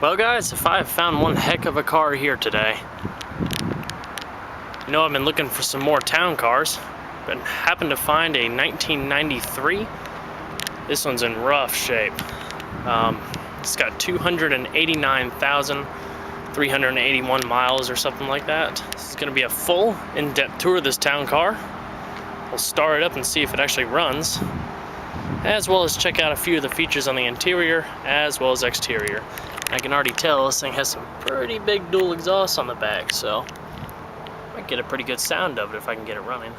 Well guys, if I've found one heck of a car here today. You know, I've been looking for some more town cars, but happened to find a 1993. This one's in rough shape. It's got 289,381 miles or something like that. This is gonna be a full in-depth tour of this town car. We'll start it up and see if it actually runs, as well as check out a few of the features on the interior as well as exterior. I can already tell this thing has some pretty big dual exhausts on the back, so I might get a pretty good sound of it if I can get it running.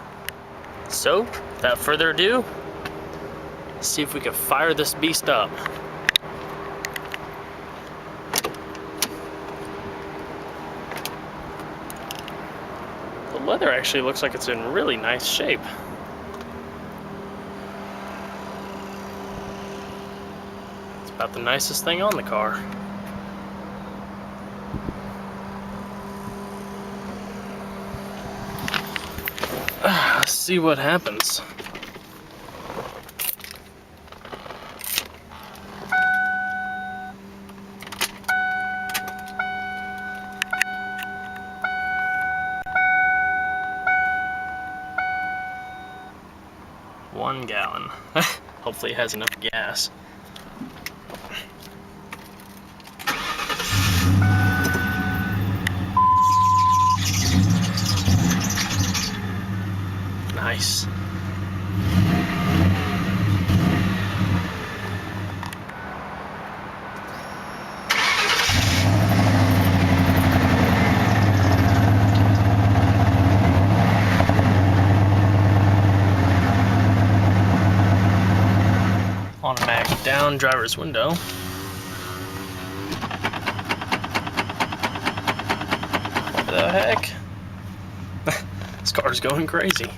So, without further ado, let's see if we can fire this beast up. The leather actually looks like it's in really nice shape. It's about the nicest thing on the car. Let's see what happens. One gallon. Hopefully it has enough gas. Nice. Automatic down driver's window. What the heck? This car's going crazy.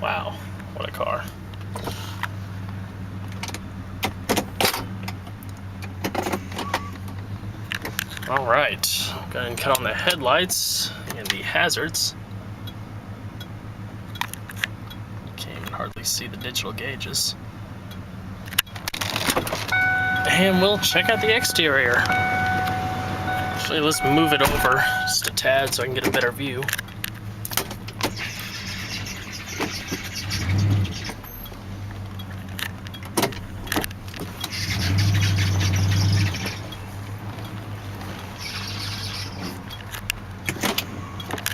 Wow, what a car. All right, go ahead and cut on the headlights and the hazards. Can't even hardly see the digital gauges. And we'll check out the exterior. Actually, let's move it over just a tad so I can get a better view.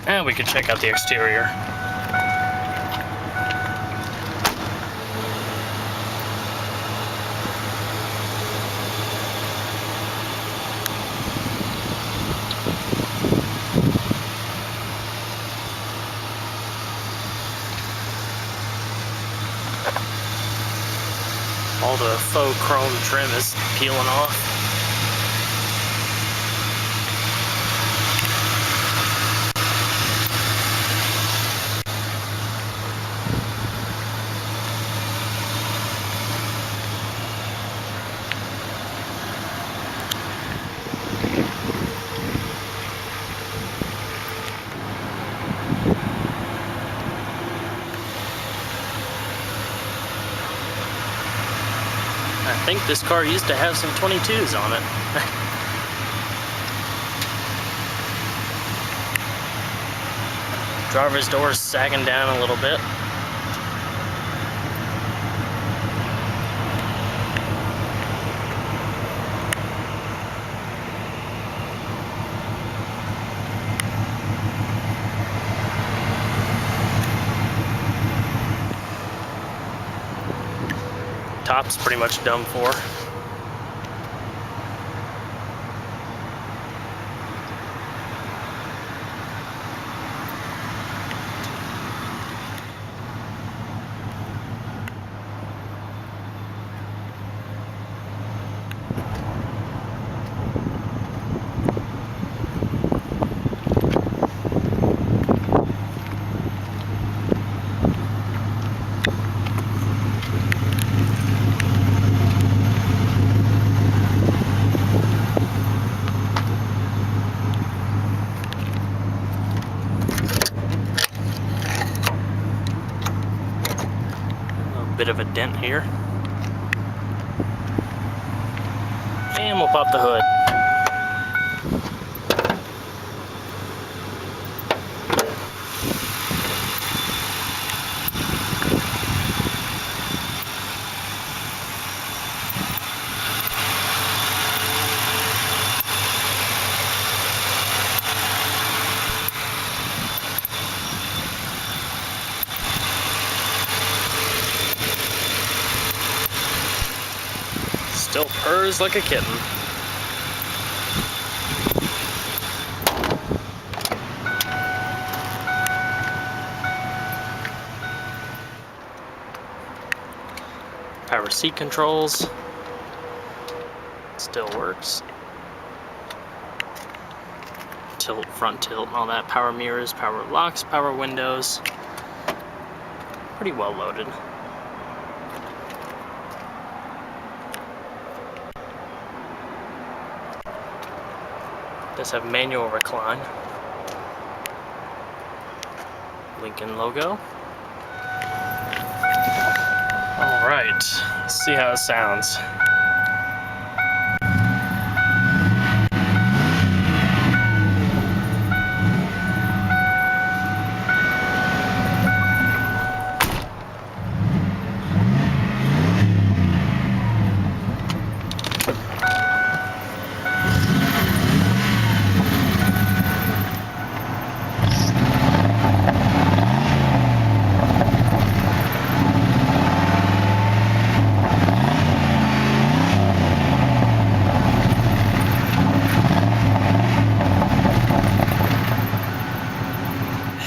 And we can check out the exterior. All the faux chrome trim is peeling off. I think this car used to have some 22s on it. Driver's door is sagging down a little bit. Top's pretty much done for. bit of a dent here. And we'll pop the hood. Still purrs like a kitten. Power seat controls. Still works. Tilt, front tilt, and all that. Power mirrors, power locks, power windows. Pretty well loaded. Does have manual recline. Lincoln logo. Alright, let's see how it sounds.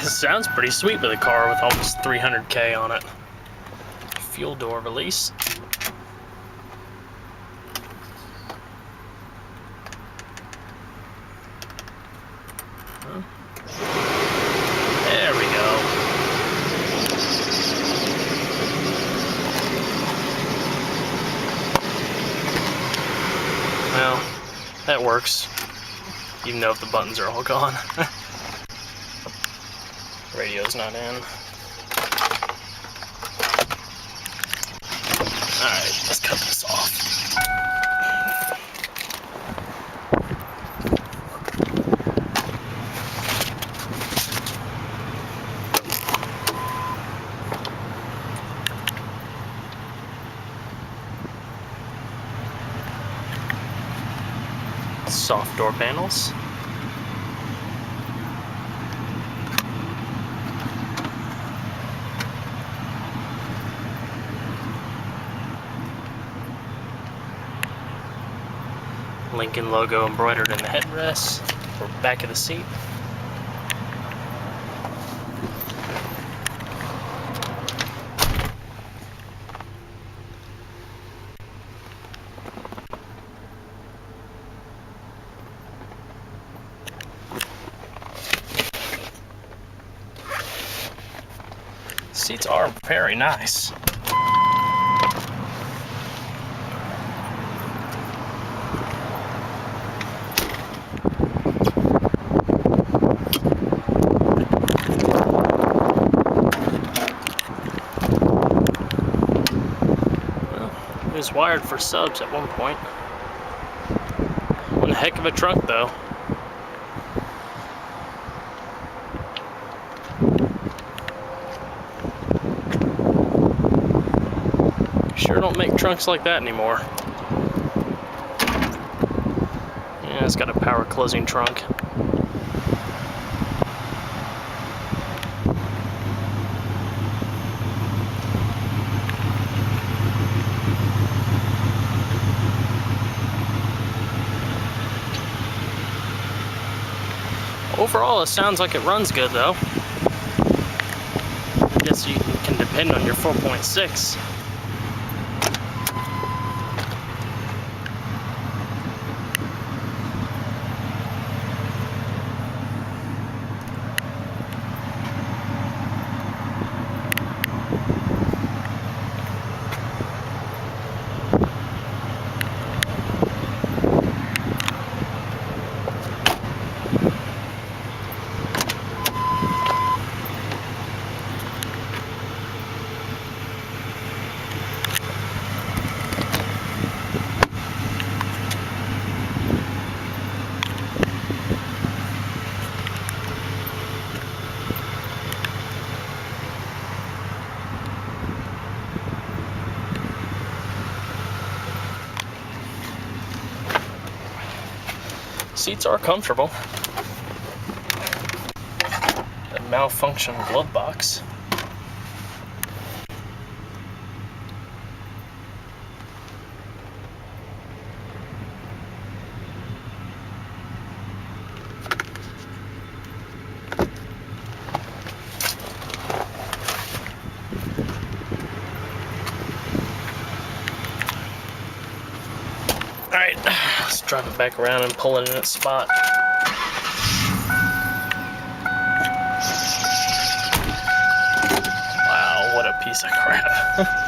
Sounds pretty sweet with a car with almost 300K on it. Fuel door release. There we go. Well, that works, even though if the buttons are all gone. Radio's not in. Alright, let's cut this off. Soft door panels. Lincoln logo embroidered in the headrest or back of the seat. Seats are very nice. It was wired for subs at one point. One heck of a trunk though. Sure don't make trunks like that anymore. Yeah, it's got a power closing trunk. Overall, it sounds like it runs good though. I guess you can depend on your 4.6. Seats are comfortable. A malfunctioned glove box. Alright, let's drive it back around and pull it in its spot. Wow, what a piece of crap.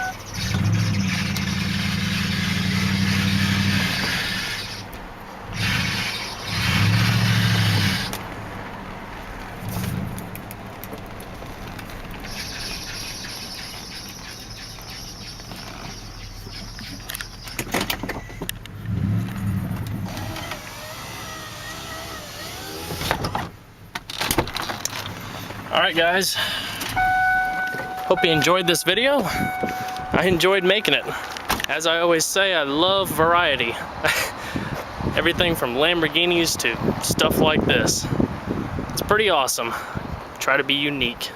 Alright guys, hope you enjoyed this video. I enjoyed making it. As I always say, I love variety. Everything from Lamborghinis to stuff like this. It's pretty awesome. Try to be unique.